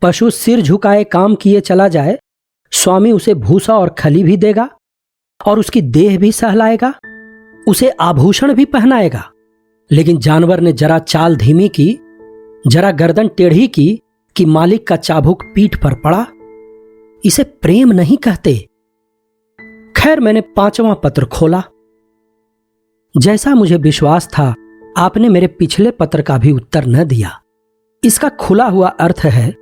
पशु सिर झुकाए काम किए चला जाए, स्वामी उसे भूसा और खली भी देगा और उसकी देह भी सहलाएगा, उसे आभूषण भी पहनाएगा। लेकिन जानवर ने जरा चाल धीमी की, जरा गर्दन टेढ़ी की कि मालिक का चाबुक पीठ पर पड़ा, इसे प्रेम नहीं कहते। खैर, मैंने 5वां पत्र खोला। जैसा मुझे विश्वास था, आपने मेरे पिछले पत्र का भी उत्तर न दिया। इसका खुला हुआ अर्थ है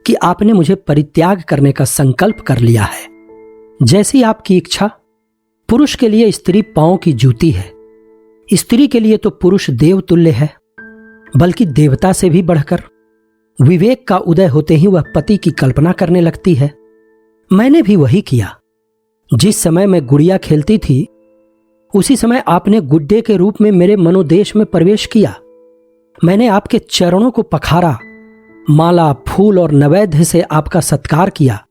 कि आपने मुझे परित्याग करने का संकल्प कर लिया है। जैसी आपकी इच्छा। पुरुष के लिए स्त्री पांव की जूती है, स्त्री के लिए तो पुरुष देव तुल्य है, बल्कि देवता से भी बढ़कर। विवेक का उदय होते ही वह पति की कल्पना करने लगती है। मैंने भी वही किया। जिस समय मैं गुड़िया खेलती थी, उसी समय आपने गुड्डे के रूप में मेरे मनोदेश में प्रवेश किया। मैंने आपके चरणों को पखारा, माला, फूल और नैवेद्य से आपका सत्कार किया।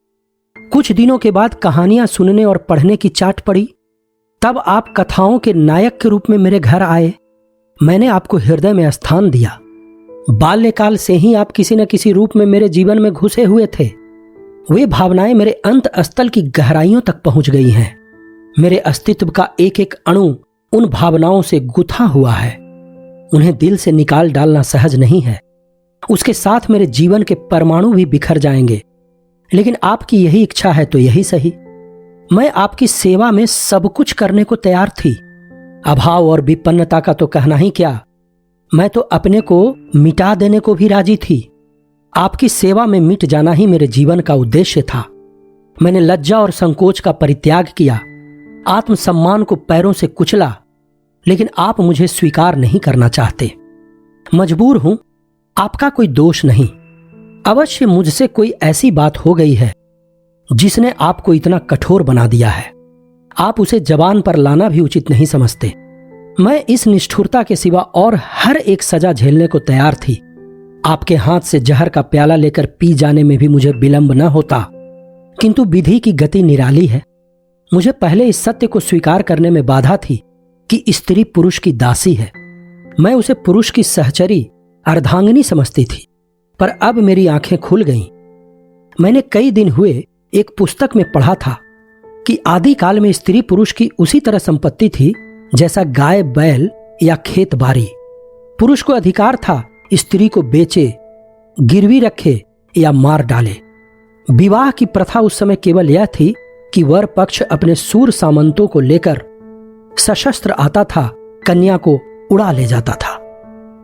कुछ दिनों के बाद कहानियां सुनने और पढ़ने की चाट पड़ी। तब आप कथाओं के नायक के रूप में मेरे घर आए। मैंने आपको हृदय में स्थान दिया। बाल्यकाल से ही आप किसी न किसी रूप में मेरे जीवन में घुसे हुए थे। वे भावनाएं मेरे अंत स्थल की गहराइयों तक पहुंच गई हैं। मेरे अस्तित्व का एक एक अणु उन भावनाओं से गुथा हुआ है। उन्हें दिल से निकाल डालना सहज नहीं है। उसके साथ मेरे जीवन के परमाणु भी बिखर जाएंगे। लेकिन आपकी यही इच्छा है तो यही सही। मैं आपकी सेवा में सब कुछ करने को तैयार थी। अभाव और विपन्नता का तो कहना ही क्या, मैं तो अपने को मिटा देने को भी राजी थी। आपकी सेवा में मिट जाना ही मेरे जीवन का उद्देश्य था। मैंने लज्जा और संकोच का परित्याग किया, आत्मसम्मान को पैरों से कुचला, लेकिन आप मुझे स्वीकार नहीं करना चाहते। मजबूर हूं, आपका कोई दोष नहीं। अवश्य मुझसे कोई ऐसी बात हो गई है जिसने आपको इतना कठोर बना दिया है। आप उसे जबान पर लाना भी उचित नहीं समझते। मैं इस निष्ठुरता के सिवा और हर एक सजा झेलने को तैयार थी। आपके हाथ से जहर का प्याला लेकर पी जाने में भी मुझे विलंब न होता, किंतु विधि की गति निराली है। मुझे पहले इस सत्य को स्वीकार करने में बाधा थी कि स्त्री पुरुष की दासी है। मैं उसे पुरुष की सहचरी, अर्धांगिनी समझती थी, पर अब मेरी आंखें खुल गईं। मैंने कई दिन हुए एक पुस्तक में पढ़ा था कि आदिकाल में स्त्री पुरुष की उसी तरह संपत्ति थी जैसा गाय, बैल या खेत बाड़ी। पुरुष को अधिकार था स्त्री को बेचे, गिरवी रखे या मार डाले। विवाह की प्रथा उस समय केवल यह थी कि वर पक्ष अपने सूर सामंतों को लेकर सशस्त्र आता था, कन्या को उड़ा ले जाता था।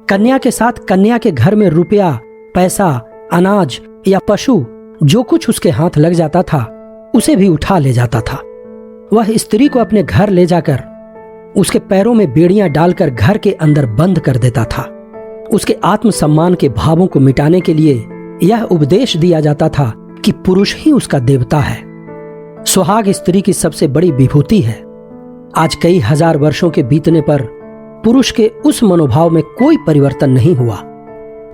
कन्या के साथ कन्या के घर में रुपया, पैसा, अनाज या पशु जो कुछ उसके हाथ लग जाता था, उसे भी उठा ले जाता था। वह स्त्री को अपने घर ले जाकर उसके पैरों में बेड़ियां डालकर घर के अंदर बंद कर देता था। उसके आत्मसम्मान के भावों को मिटाने के लिए यह उपदेश दिया जाता था कि पुरुष ही उसका देवता है। सुहाग स्त्री की सबसे बड़ी विभूति है। आज कई हजार वर्षों के बीतने पर पुरुष के उस मनोभाव में कोई परिवर्तन नहीं हुआ।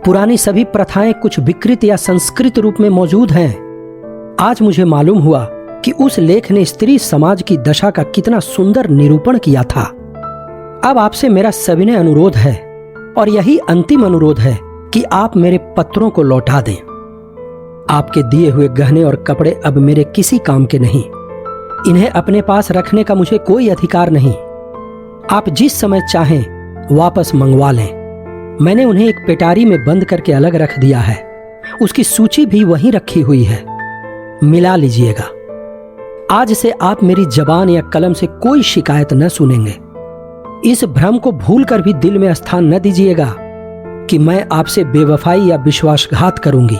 पुरानी सभी प्रथाएं कुछ विकृत या संस्कृत रूप में मौजूद हैं। आज मुझे मालूम हुआ कि उस लेख ने स्त्री समाज की दशा का कितना सुंदर निरूपण किया था। अब आपसे मेरा सविनय अनुरोध है, और यही अंतिम अनुरोध है, कि आप मेरे पत्रों को लौटा दें। आपके दिए हुए गहने और कपड़े अब मेरे किसी काम के नहीं। इन्हें अपने पास रखने का मुझे कोई अधिकार नहीं। आप जिस समय चाहें वापस मंगवा लें। मैंने उन्हें एक पेटारी में बंद करके अलग रख दिया है। उसकी सूची भी वहीं रखी हुई है, मिला लीजिएगा। आज से आप मेरी जबान या कलम से कोई शिकायत न सुनेंगे। इस भ्रम को भूल कर भी दिल में स्थान न दीजिएगा कि मैं आपसे बेवफाई या विश्वासघात करूंगी।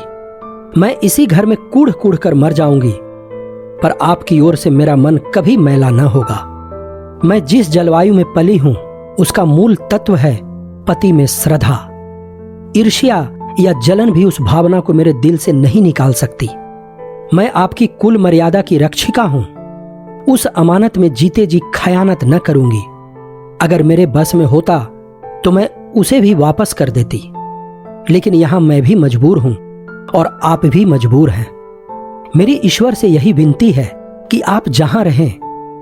मैं इसी घर में कूढ़ कूढ़ कर मर जाऊंगी, पर आपकी ओर से मेरा मन कभी मैला न होगा। मैं जिस जलवायु में पली हूं, उसका मूल तत्व है पति में श्रद्धा। ईर्ष्या या जलन भी उस भावना को मेरे दिल से नहीं निकाल सकती। मैं आपकी कुल मर्यादा की रक्षिका हूं। उस अमानत में जीते जी खयानत न करूंगी। अगर मेरे बस में होता तो मैं उसे भी वापस कर देती, लेकिन यहां मैं भी मजबूर हूं और आप भी मजबूर हैं। मेरी ईश्वर से यही विनती है कि आप जहां रहें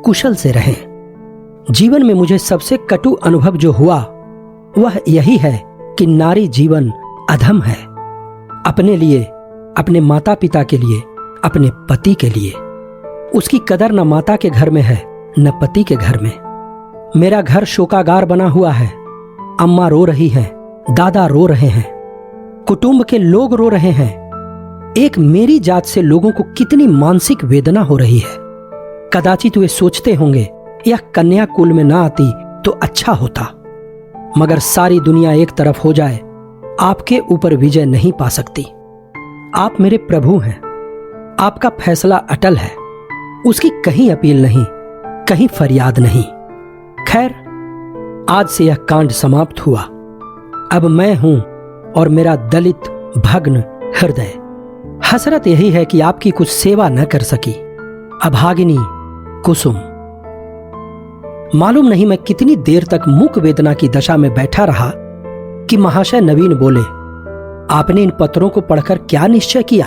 कुशल से रहें। जीवन में मुझे सबसे कटु अनुभव जो हुआ वह यही है कि नारी जीवन अधम है। अपने लिए, अपने माता पिता के लिए, अपने पति के लिए। उसकी कदर न माता के घर में है न पति के घर में। मेरा घर शोकागार बना हुआ है। अम्मा रो रही हैं, दादा रो रहे हैं, कुटुंब के लोग रो रहे हैं। एक मेरी जात से लोगों को कितनी मानसिक वेदना हो रही है। कदाचित वे सोचते होंगे यह कन्या कुल में ना आती तो अच्छा होता। मगर सारी दुनिया एक तरफ हो जाए, आपके ऊपर विजय नहीं पा सकती। आप मेरे प्रभु हैं। आपका फैसला अटल है। उसकी कहीं अपील नहीं, कहीं फरियाद नहीं। खैर, आज से यह कांड समाप्त हुआ। अब मैं हूं और मेरा दलित भग्न हृदय। हसरत यही है कि आपकी कुछ सेवा न कर सकी। अभागिनी कुसुम। मालूम नहीं मैं कितनी देर तक मुक वेदना की दशा में बैठा रहा कि महाशय नवीन बोले, आपने इन पत्रों को पढ़कर क्या निश्चय किया?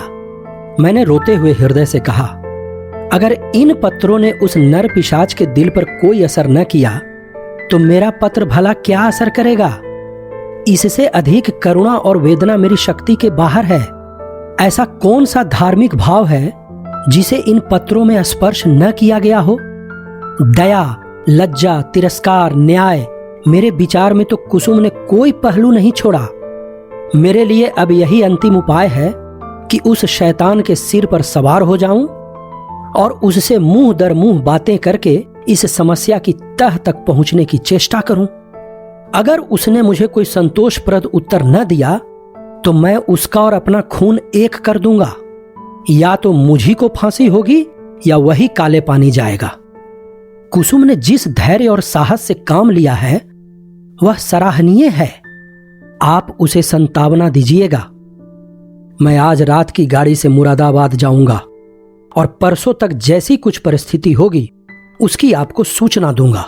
मैंने रोते हुए हृदय से कहा, अगर इन पत्रों ने उस नर पिशाच के दिल पर कोई असर न किया तो मेरा पत्र भला क्या असर करेगा? इससे अधिक करुणा और वेदना मेरी शक्ति के बाहर है। ऐसा कौन सा धार्मिक भाव है जिसे इन पत्रों में स्पर्श न किया गया हो? दया, लज्जा, तिरस्कार, न्याय, मेरे विचार में तो कुसुम ने कोई पहलू नहीं छोड़ा। मेरे लिए अब यही अंतिम उपाय है कि उस शैतान के सिर पर सवार हो जाऊं और उससे मुंह दर मुंह बातें करके इस समस्या की तह तक पहुंचने की चेष्टा करूं। अगर उसने मुझे कोई संतोषप्रद उत्तर न दिया तो मैं उसका और अपना खून एक कर दूंगा। या तो मुझी को फांसी होगी या वही काले पानी जाएगा। कुसुम ने जिस धैर्य और साहस से काम लिया है वह सराहनीय है। आप उसे संतावना दीजिएगा। मैं आज रात की गाड़ी से मुरादाबाद जाऊंगा और परसों तक जैसी कुछ परिस्थिति होगी उसकी आपको सूचना दूंगा।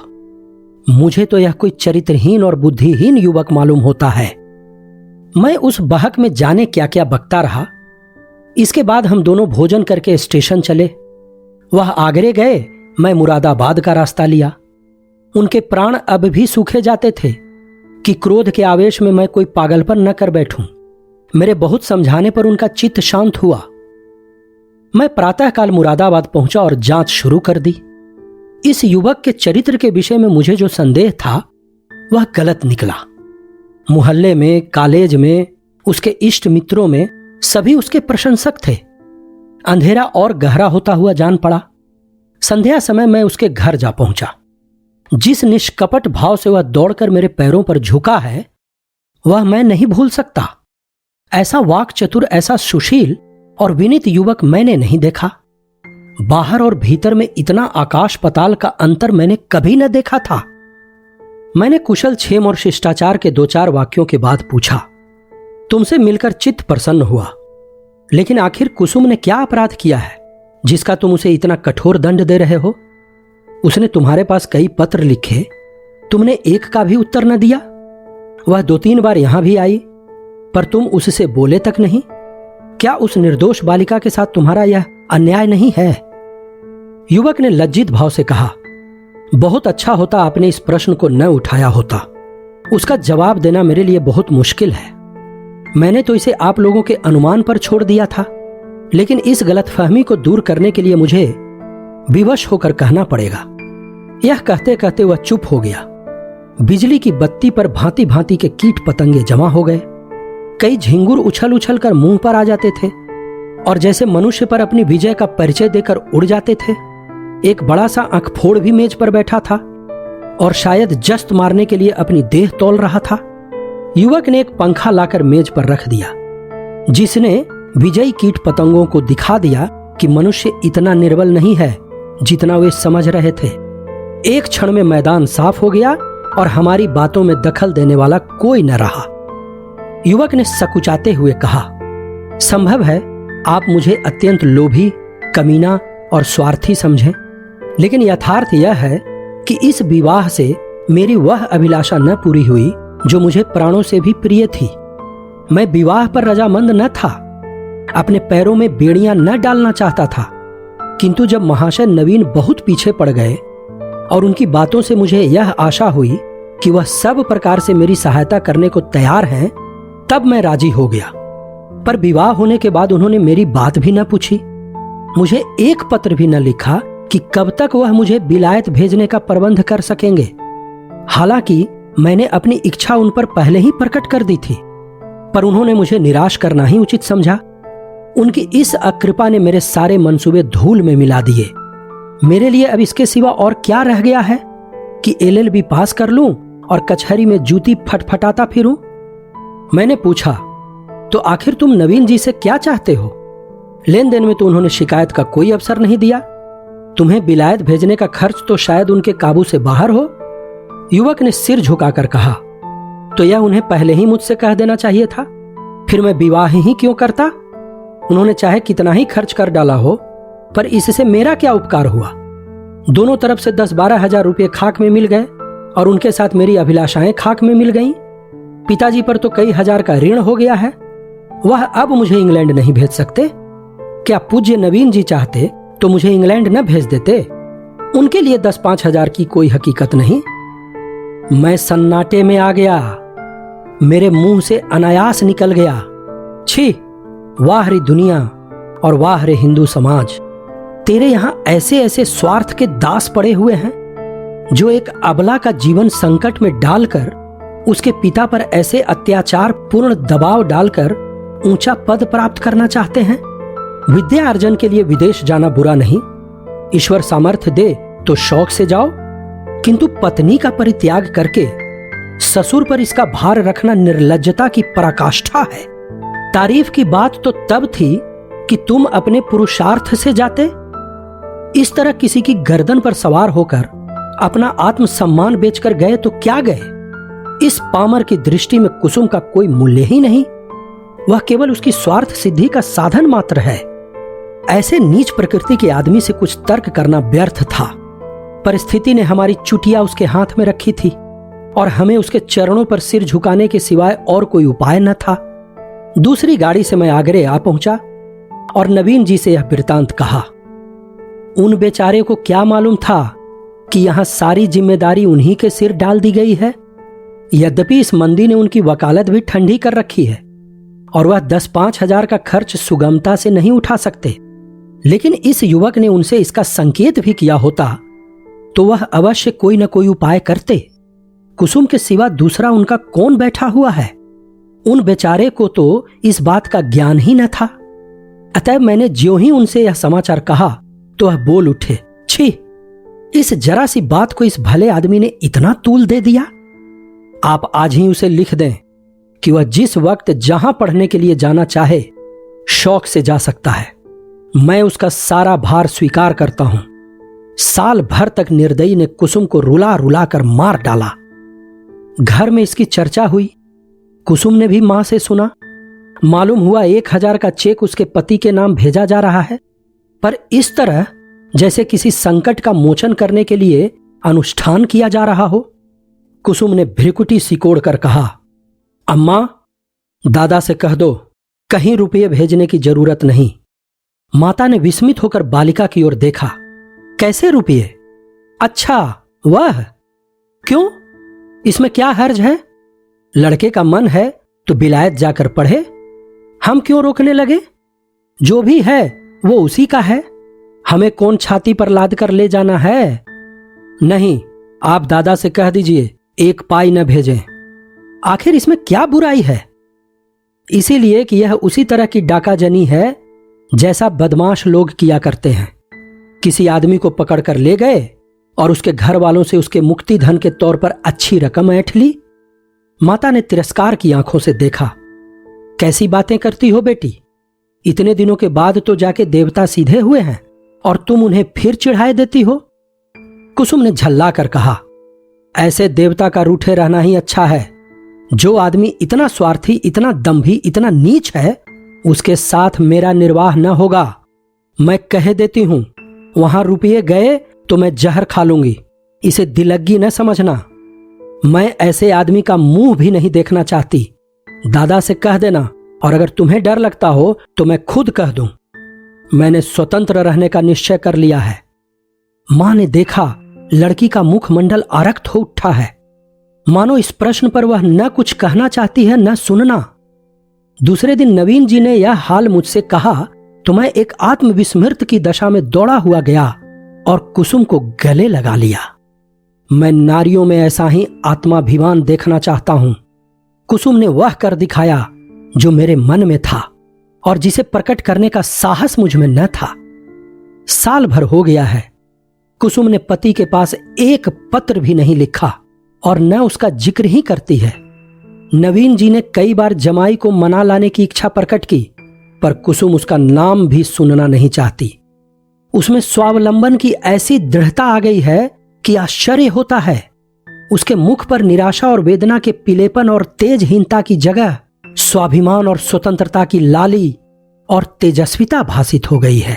मुझे तो यह कोई चरित्रहीन और बुद्धिहीन युवक मालूम होता है। मैं उस बहक में जाने क्या क्या बकता रहा। इसके बाद हम दोनों भोजन करके स्टेशन चले। वह आगरे गए, मैं मुरादाबाद का रास्ता लिया। उनके प्राण अब भी सूखे जाते थे कि क्रोध के आवेश में मैं कोई पागलपन न कर बैठूं। मेरे बहुत समझाने पर उनका चित्त शांत हुआ। मैं प्रातःकाल मुरादाबाद पहुंचा और जांच शुरू कर दी। इस युवक के चरित्र के विषय में मुझे जो संदेह था वह गलत निकला। मोहल्ले में, कॉलेज में, उसके इष्ट मित्रों में सभी उसके प्रशंसक थे। अंधेरा और गहरा होता हुआ जान पड़ा। संध्या समय मैं उसके घर जा पहुंचा। जिस निष्कपट भाव से वह दौड़कर मेरे पैरों पर झुका है वह मैं नहीं भूल सकता। ऐसा वाक चतुर, ऐसा सुशील और विनीत युवक मैंने नहीं देखा। बाहर और भीतर में इतना आकाश पताल का अंतर मैंने कभी न देखा था। मैंने कुशल क्षेम और शिष्टाचार के 2-4 वाक्यों के बाद पूछा, तुमसे मिलकर चित्त प्रसन्न हुआ, लेकिन आखिर कुसुम ने क्या अपराध किया है जिसका तुम उसे इतना कठोर दंड दे रहे हो? उसने तुम्हारे पास कई पत्र लिखे, तुमने एक का भी उत्तर न दिया। वह 2-3 बार यहां भी आई, पर तुम उससे बोले तक नहीं। क्या उस निर्दोष बालिका के साथ तुम्हारा यह अन्याय नहीं है? युवक ने लज्जित भाव से कहा, बहुत अच्छा होता आपने इस प्रश्न को न उठाया होता। उसका जवाब देना मेरे लिए बहुत मुश्किल है। मैंने तो इसे आप लोगों के अनुमान पर छोड़ दिया था, लेकिन इस गलतफहमी को दूर करने के लिए मुझे विवश होकर कहना पड़ेगा। यह कहते कहते वह चुप हो गया। बिजली की बत्ती पर भांति भांति के कीट पतंगे जमा हो गए। कई झिंगुर उछल उछल कर मुंह पर आ जाते थे और जैसे मनुष्य पर अपनी विजय का परिचय देकर उड़ जाते थे। एक बड़ा सा आंखफोड़ भी मेज पर बैठा था और शायद जस्त मारने के लिए अपनी देह तौल रहा था। युवक ने एक पंखा लाकर मेज पर रख दिया, जिसने विजयी कीट पतंगों को दिखा दिया कि मनुष्य इतना निर्बल नहीं है जितना वे समझ रहे थे। एक क्षण में मैदान साफ हो गया और हमारी बातों में दखल देने वाला कोई न रहा। युवक ने सकुचाते हुए कहा, संभव है आप मुझे अत्यंत लोभी, कमीना और स्वार्थी समझें, लेकिन यथार्थ यह है कि इस विवाह से मेरी वह अभिलाषा न पूरी हुई जो मुझे प्राणों से भी प्रिय थी। मैं विवाह पर रजामंद न था, अपने पैरों में बेड़ियां न डालना चाहता था, किंतु जब महाशय नवीन बहुत पीछे पड़ गए और उनकी बातों से मुझे यह आशा हुई कि वह सब प्रकार से मेरी सहायता करने को तैयार हैं, तब मैं राजी हो गया। पर विवाह होने के बाद उन्होंने मेरी बात भी न पूछी, मुझे एक पत्र भी न लिखा कि कब तक वह मुझे विलायत भेजने का प्रबंध कर सकेंगे। हालांकि मैंने अपनी इच्छा उन पर पहले ही प्रकट कर दी थी, पर उन्होंने मुझे निराश करना ही उचित समझा। उनकी इस अकृपा ने मेरे सारे मंसूबे धूल में मिला दिए। मेरे लिए अब इसके सिवा और क्या रह गया है कि LLB पास कर लूं और कचहरी में जूती फटफटाता फिरूं। मैंने पूछा, तो आखिर तुम नवीन जी से क्या चाहते हो? लेन देन में तो उन्होंने शिकायत का कोई अवसर नहीं दिया। तुम्हें विलायत भेजने का खर्च तो शायद उनके काबू से बाहर हो। युवक ने सिर झुकाकर कहा, तो यह उन्हें पहले ही मुझसे कह देना चाहिए था, फिर मैं विवाह ही क्यों करता। उन्होंने चाहे कितना ही खर्च कर डाला हो, पर इससे मेरा क्या उपकार हुआ। दोनों तरफ से 10-12 हजार रुपये खाक में मिल गए और उनके साथ मेरी अभिलाषाएं खाक में मिल गईं। पिताजी पर तो कई हजार का ऋण हो गया है, वह अब मुझे इंग्लैंड नहीं भेज सकते। क्या पूज्य नवीन जी चाहते तो मुझे इंग्लैंड न भेज देते? उनके लिए 10-5 हजार की कोई हकीकत नहीं। मैं सन्नाटे में आ गया, मेरे मुंह से अनायास निकल गया, छी, वाह रे दुनिया और वाह रे हिंदू समाज। तेरे यहां ऐसे ऐसे स्वार्थ के दास पड़े हुए हैं जो एक अबला का जीवन संकट में डालकर उसके पिता पर ऐसे अत्याचार पूर्ण दबाव डालकर ऊंचा पद प्राप्त करना चाहते हैं। विद्या अर्जन के लिए विदेश जाना बुरा नहीं, ईश्वर सामर्थ्य दे तो शौक से जाओ, किंतु पत्नी का परित्याग करके ससुर पर इसका भार रखना निर्लज्जता की पराकाष्ठा है। तारीफ की बात तो तब थी कि तुम अपने पुरुषार्थ से जाते, इस तरह किसी की गर्दन पर सवार होकर अपना आत्मसम्मान बेचकर गए तो क्या गए। इस पामर की दृष्टि में कुसुम का कोई मूल्य ही नहीं, वह केवल उसकी स्वार्थ सिद्धि का साधन मात्र है। ऐसे नीच प्रकृति के आदमी से कुछ तर्क करना व्यर्थ था। परिस्थिति ने हमारी चुटिया उसके हाथ में रखी थी और हमें उसके चरणों पर सिर झुकाने के सिवाय और कोई उपाय न था। दूसरी गाड़ी से मैं आगरे आ पहुंचा और नवीन जी से यह वृतांत कहा। उन बेचारे को क्या मालूम था कि यहां सारी जिम्मेदारी उन्हीं के सिर डाल दी गई है। यद्यपि इस मंदी ने उनकी वकालत भी ठंडी कर रखी है और वह 10-5 हजार का खर्च सुगमता से नहीं उठा सकते, लेकिन इस युवक ने उनसे इसका संकेत भी किया होता तो वह अवश्य कोई न कोई उपाय करते। कुसुम के सिवा दूसरा उनका कौन बैठा हुआ है? उन बेचारे को तो इस बात का ज्ञान ही न था। अतः मैंने ज्यों ही उनसे यह समाचार कहा तो वह बोल उठे, छी, इस जरा सी बात को इस भले आदमी ने इतना तूल दे दिया। आप आज ही उसे लिख दें कि वह जिस वक्त जहां पढ़ने के लिए जाना चाहे शौक से जा सकता है। मैं उसका सारा भार स्वीकार करता हूं। साल भर तक निर्दयी ने कुसुम को रुला रुला कर मार डाला। घर में इसकी चर्चा हुई, कुसुम ने भी मां से सुना। मालूम हुआ 1000 का चेक उसके पति के नाम भेजा जा रहा है, पर इस तरह जैसे किसी संकट का मोचन करने के लिए अनुष्ठान किया जा रहा हो। कुसुम ने भ्रिकुटी सिकोड़ कर कहा, अम्मा, दादा से कह दो कहीं रुपये भेजने की जरूरत नहीं। माता ने विस्मित होकर बालिका की ओर देखा। कैसे रुपये? अच्छा, वह क्यों? इसमें क्या हर्ज है? लड़के का मन है तो बिलायत जाकर पढ़े, हम क्यों रोकने लगे? जो भी है वो उसी का है, हमें कौन छाती पर लाद कर ले जाना है? नहीं, आप दादा से कह दीजिए एक पाई न भेजें। आखिर इसमें क्या बुराई है? इसीलिए कि यह उसी तरह की डाकाजनी है जैसा बदमाश लोग किया करते हैं। किसी आदमी को पकड़कर ले गए और उसके घर वालों से उसके मुक्ति धन के तौर पर अच्छी रकम ऐंठ ली। माता ने तिरस्कार की आंखों से देखा। कैसी बातें करती हो बेटी? इतने दिनों के बाद तो जाके देवता सीधे हुए हैं और तुम उन्हें फिर चिढ़ाए देती हो। कुसुम ने झल्ला कर कहा, ऐसे देवता का रूठे रहना ही अच्छा है। जो आदमी इतना स्वार्थी, इतना दंभी, इतना नीच है, उसके साथ मेरा निर्वाह न होगा। मैं कह देती हूं, वहां रुपये गए तो मैं जहर खा लूंगी। इसे दिलग्गी न समझना। मैं ऐसे आदमी का मुंह भी नहीं देखना चाहती। दादा से कह देना, और अगर तुम्हें डर लगता हो तो मैं खुद कह दूं। मैंने स्वतंत्र रहने का निश्चय कर लिया है। मां ने देखा लड़की का मुखमंडल आरक्त हो उठा है, मानो इस प्रश्न पर वह न कुछ कहना चाहती है न सुनना। दूसरे दिन नवीन जी ने यह हाल मुझसे कहा तो मैं एक आत्मविस्मृत की दशा में दौड़ा हुआ गया और कुसुम को गले लगा लिया। मैं नारियों में ऐसा ही आत्माभिमान देखना चाहता हूं। कुसुम ने वह कर दिखाया जो मेरे मन में था और जिसे प्रकट करने का साहस मुझ में न था। साल भर हो गया है, कुसुम ने पति के पास एक पत्र भी नहीं लिखा और न उसका जिक्र ही करती है। नवीन जी ने कई बार जमाई को मना लाने की इच्छा प्रकट की, पर कुसुम उसका नाम भी सुनना नहीं चाहती। उसमें स्वावलंबन की ऐसी दृढ़ता आ गई है कि आश्चर्य होता है। उसके मुख पर निराशा और वेदना के पीलेपन और तेजहीनता की जगह स्वाभिमान और स्वतंत्रता की लाली और तेजस्विता भासित हो गई है।